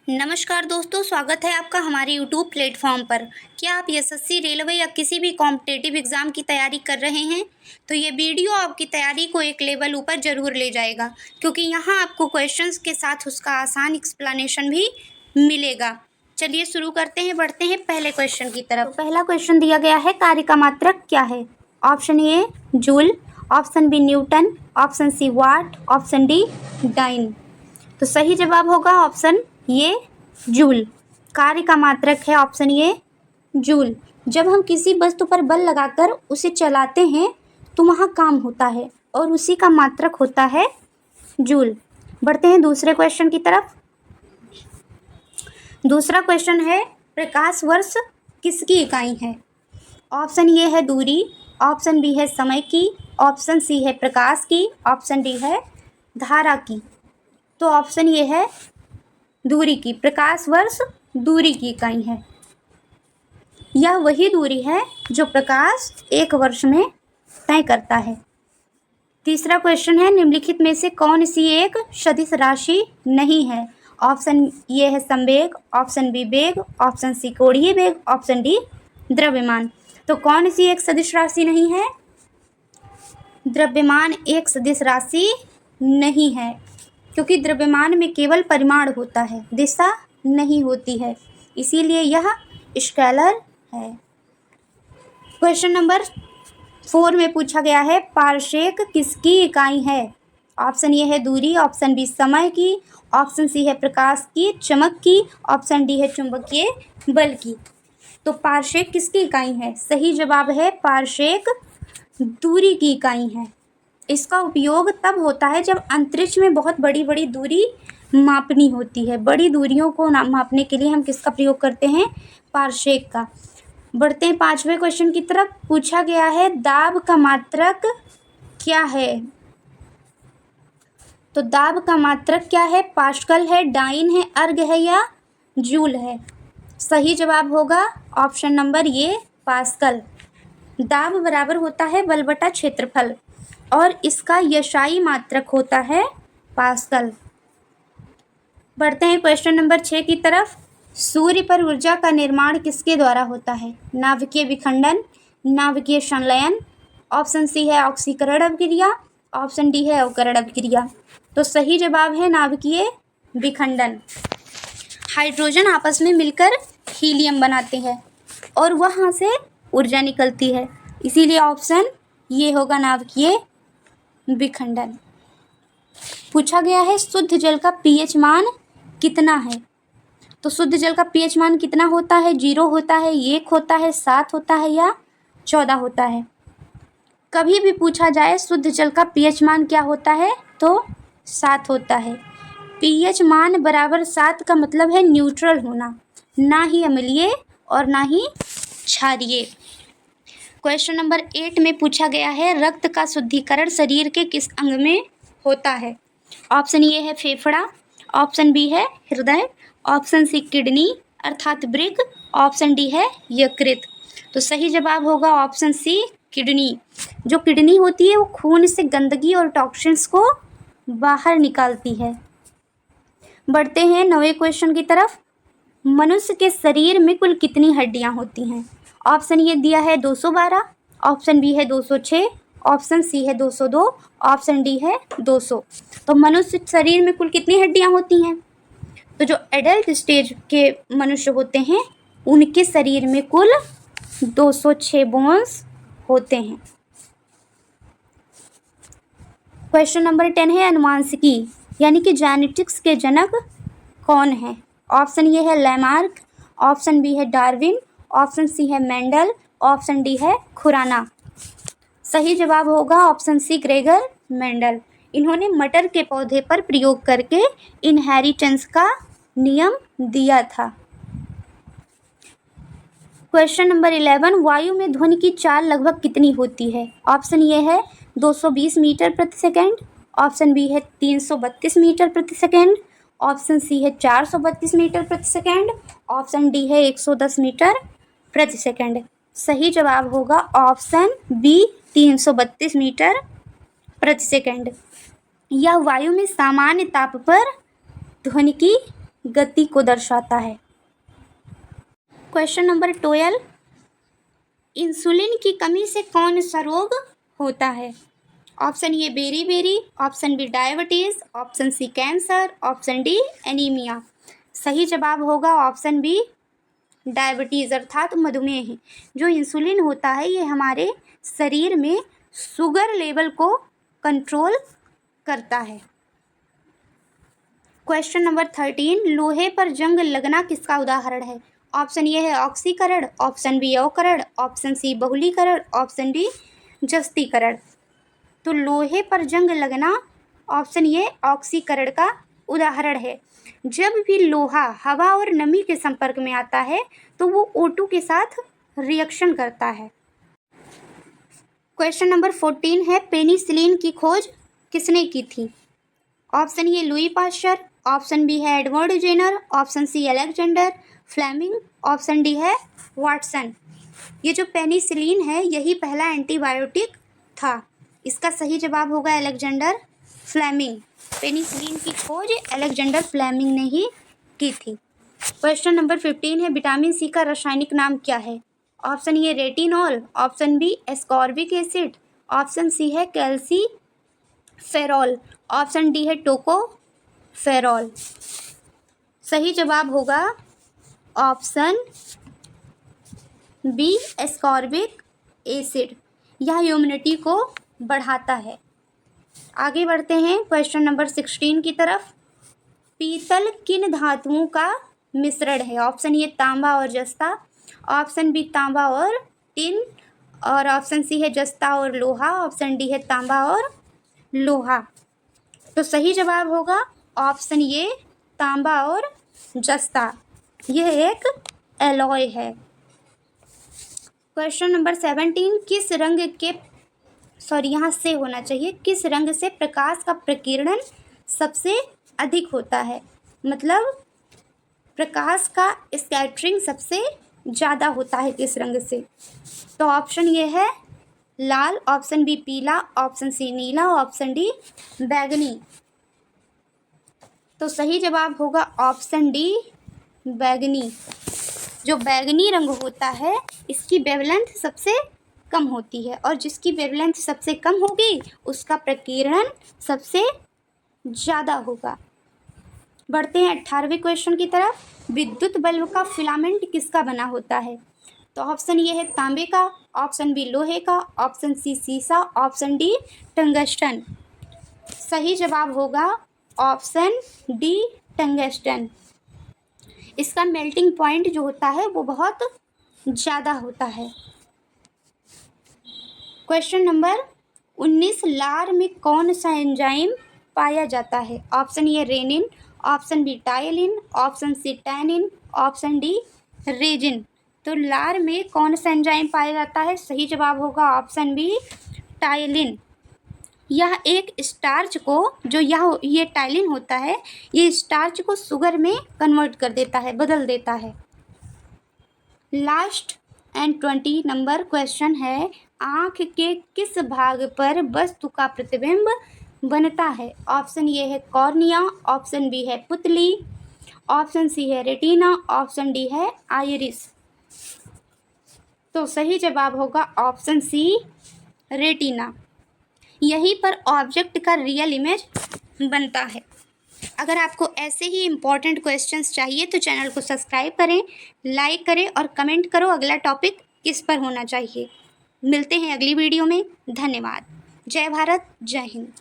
नमस्कार दोस्तों, स्वागत है आपका हमारे यूट्यूब प्लेटफॉर्म पर। क्या आप एसएससी, रेलवे या किसी भी कॉम्पिटिटिव एग्ज़ाम की तैयारी कर रहे हैं? तो ये वीडियो आपकी तैयारी को एक लेवल ऊपर ज़रूर ले जाएगा, क्योंकि यहाँ आपको क्वेश्चंस के साथ उसका आसान एक्सप्लेनेशन भी मिलेगा। चलिए शुरू करते हैं, बढ़ते हैं पहले क्वेश्चन की तरफ। तो पहला क्वेश्चन दिया गया है, कार्य का मात्रक क्या है? Option A joule, option B newton, option C watt, option D dyne. तो सही जवाब होगा ऑप्शन ये जूल। कार्य का मात्रक है ऑप्शन ये जूल। जब हम किसी वस्तु पर बल लगाकर उसे चलाते हैं तो वहाँ काम होता है और उसी का मात्रक होता है जूल। बढ़ते हैं दूसरे क्वेश्चन की तरफ। दूसरा क्वेश्चन है, प्रकाश वर्ष किसकी इकाई है? ऑप्शन ये है दूरी, ऑप्शन बी है समय की, ऑप्शन सी है प्रकाश की, ऑप्शन डी है धारा की। तो ऑप्शन ये है दूरी की। प्रकाश वर्ष दूरी की इकाई है। यह वही दूरी है जो प्रकाश एक वर्ष में तय करता है। तीसरा क्वेश्चन है, निम्नलिखित में से कौन सी एक सदिश राशि नहीं है? ऑप्शन ये है संवेग, ऑप्शन बी वेग, ऑप्शन सी कोणीय वेग, ऑप्शन डी द्रव्यमान। तो कौन सी एक सदिश राशि नहीं है? द्रव्यमान एक सदिश राशि नहीं है, क्योंकि द्रव्यमान में केवल परिमाण होता है, दिशा नहीं होती है, इसीलिए यह स्केलर है। क्वेश्चन नंबर 4 में पूछा गया है, पारसेक किसकी इकाई है? ऑप्शन ये है दूरी, ऑप्शन बी समय की, ऑप्शन सी है प्रकाश की, चमक की, ऑप्शन डी है चुंबकीय बल की। तो पारसेक किसकी इकाई है? सही जवाब है पारसेक दूरी की इकाई है। इसका उपयोग तब होता है जब अंतरिक्ष में बहुत बड़ी बड़ी दूरी मापनी होती है। बड़ी दूरियों को मापने के लिए हम किसका प्रयोग करते हैं? पारसेक का। बढ़ते हैं 5वें क्वेश्चन की तरफ। पूछा गया है, दाब का मात्रक क्या है? तो दाब का मात्रक क्या है? पास्कल है, डाइन है, अर्ग है या जूल है? सही जवाब होगा ऑप्शन नंबर ये पास्कल। दाब बराबर होता है बल बटा क्षेत्रफल और इसका यशाई मात्रक होता है पास्कल। बढ़ते हैं क्वेश्चन नंबर 6 की तरफ। सूर्य पर ऊर्जा का निर्माण किसके द्वारा होता है? नाभिकीय विखंडन, नाभिकीय संलयन, ऑप्शन सी है ऑक्सीकरण अभिक्रिया, ऑप्शन डी है अवकरण अभिक्रिया। तो सही जवाब है नाभिकीय विखंडन। हाइड्रोजन आपस में मिलकर हीलियम बनाते हैं और वहाँ से ऊर्जा निकलती है, इसीलिए ऑप्शन ये होगा नाभिकीय विखंडन। पूछा गया है, शुद्ध जल का पीएच मान कितना है? तो शुद्ध जल का पीएच मान कितना होता है? 0 होता है, 1 होता है, 7 होता है या 14 होता है? कभी भी पूछा जाए शुद्ध जल का पीएच मान क्या होता है तो 7 होता है। पीएच मान बराबर 7 का मतलब है न्यूट्रल होना, ना ही अम्लीय और ना ही क्षारीय। क्वेश्चन नंबर 8 में पूछा गया है, रक्त का शुद्धिकरण शरीर के किस अंग में होता है? ऑप्शन ए है फेफड़ा, ऑप्शन बी है हृदय, ऑप्शन सी किडनी अर्थात वृक्क, ऑप्शन डी है यकृत। तो सही जवाब होगा ऑप्शन सी किडनी। जो किडनी होती है वो खून से गंदगी और टॉक्सिन्स को बाहर निकालती है। बढ़ते हैं 9वें क्वेश्चन की तरफ। मनुष्य के शरीर में कुल कितनी हड्डियां होती हैं? ऑप्शन ये दिया है 212, ऑप्शन बी है 206, ऑप्शन सी है 202, ऑप्शन डी है 200। तो मनुष्य शरीर में कुल कितनी हड्डियां होती हैं? तो जो एडल्ट स्टेज के मनुष्य होते हैं उनके शरीर में कुल 206 बोन्स होते हैं। क्वेश्चन नंबर 10 है, अनुवांशिकी यानी कि जेनेटिक्स के जनक कौन है? ऑप्शन ये है लैमार्क, ऑप्शन बी है डार्विन, ऑप्शन सी है मेंडल, ऑप्शन डी है खुराना। सही जवाब होगा ऑप्शन सी ग्रेगर मेंडल। इन्होंने मटर के पौधे पर प्रयोग करके इनहेरिटेंस का नियम दिया था। क्वेश्चन नंबर 11, वायु में ध्वनि की चाल लगभग कितनी होती है? ऑप्शन ये है 220 मीटर प्रति सेकेंड, ऑप्शन बी है 332 मीटर प्रति सेकेंड, ऑप्शन सी है 432 मीटर प्रति सेकेंड, ऑप्शन डी है 110 मीटर प्रति सेकेंड। सही जवाब होगा ऑप्शन बी 332 मीटर प्रति सेकेंड। यह वायु में सामान्य ताप पर ध्वनि की गति को दर्शाता है। क्वेश्चन नंबर 12, इंसुलिन की कमी से कौन सा रोग होता है? ऑप्शन ए बेरी, option B diabetes, option C cancer, option D anaemia. सही जवाब होगा ऑप्शन बी डायबिटीज अर्थात मधुमेह। जो इंसुलिन होता है ये हमारे शरीर में शुगर लेवल को कंट्रोल करता है। क्वेश्चन नंबर 13, लोहे पर जंग लगना किसका उदाहरण है? ऑप्शन ए है ऑक्सीकरण, ऑप्शन बी अवकरण, ऑप्शन सी बहुलीकरण, ऑप्शन डी जस्तीकरण। तो लोहे पर जंग लगना ऑप्शन ए ऑक्सीकरण का उदाहरण है। जब भी लोहा हवा और नमी के संपर्क में आता है तो वो O2 के साथ रिएक्शन करता है। क्वेश्चन नंबर 14 है, पेनिसिलिन की खोज किसने की थी? Option A Louis Pasteur, option B है Edward Jenner, option C Alexander Fleming, option D है वाटसन। ये जो पेनिसिलिन है यही पहला एंटीबायोटिक था। इसका सही जवाब होगा अलेक्जेंडर फ्लेमिंग। पेनिसिलिन की खोज अलेक्जेंडर फ्लेमिंग ने ही की थी। क्वेश्चन नंबर 15 है, विटामिन सी का रासायनिक नाम क्या है? Option A retinol, option B ascorbic acid, option C है कैल्सीफेरॉल, ऑप्शन डी है टोकोफेरॉल। सही जवाब होगा ऑप्शन बी एस्कॉर्बिक एसिड। यह इम्यूनिटी को बढ़ाता है। आगे बढ़ते हैं क्वेश्चन नंबर 16 की तरफ। पीतल किन धातुओं का मिश्रण है? ऑप्शन ए तांबा और जस्ता, ऑप्शन बी तांबा और टिन, और ऑप्शन सी है जस्ता और लोहा, ऑप्शन डी है तांबा और लोहा। तो सही जवाब होगा ऑप्शन ए तांबा और जस्ता। यह एक एलॉय है। क्वेश्चन नंबर 17, किस रंग के यहाँ से होना चाहिए, किस रंग से प्रकाश का प्रकीर्णन सबसे अधिक होता है? मतलब प्रकाश का स्कैटरिंग सबसे ज़्यादा होता है किस रंग से? तो ऑप्शन ये है लाल, ऑप्शन बी पीला, ऑप्शन सी नीला, ऑप्शन डी बैगनी। तो सही जवाब होगा ऑप्शन डी बैगनी। जो बैगनी रंग होता है इसकी वेवलेंथ सबसे कम होती है और जिसकी वेवलेंथ सबसे कम होगी उसका प्रकीर्णन सबसे ज़्यादा होगा। बढ़ते हैं 18वें क्वेश्चन की तरफ। विद्युत बल्ब का फिलामेंट किसका बना होता है? तो ऑप्शन ये है तांबे का, ऑप्शन बी लोहे का, ऑप्शन सी सीसा, ऑप्शन डी टंगस्टन। सही जवाब होगा ऑप्शन डी टंगस्टन। इसका मेल्टिंग पॉइंट जो होता है वो बहुत ज़्यादा होता है। क्वेश्चन नंबर 19, लार में कौन सा एंजाइम पाया जाता है? Option A rennin, option B ptyalin, option C tannin, option D resin. तो लार में कौन सा एंजाइम पाया जाता है? सही जवाब होगा ऑप्शन बी टायलिन। यह एक स्टार्च को जो ये टायलिन होता है ये स्टार्च को शुगर में कन्वर्ट कर देता है, बदल देता है। लास्ट एंड 20 नंबर क्वेश्चन है, आँख के किस भाग पर वस्तु का प्रतिबिंब बनता है? ऑप्शन ए है कॉर्निया, ऑप्शन बी है पुतली, ऑप्शन सी है रेटिना, ऑप्शन डी है आइरिस। तो सही जवाब होगा ऑप्शन सी रेटिना। यहीं पर ऑब्जेक्ट का रियल इमेज बनता है। अगर आपको ऐसे ही इम्पॉर्टेंट क्वेश्चंस चाहिए तो चैनल को सब्सक्राइब करें, लाइक करें और कमेंट करो अगला टॉपिक किस पर होना चाहिए। मिलते हैं अगली वीडियो में। धन्यवाद। जय भारत, जय हिंद।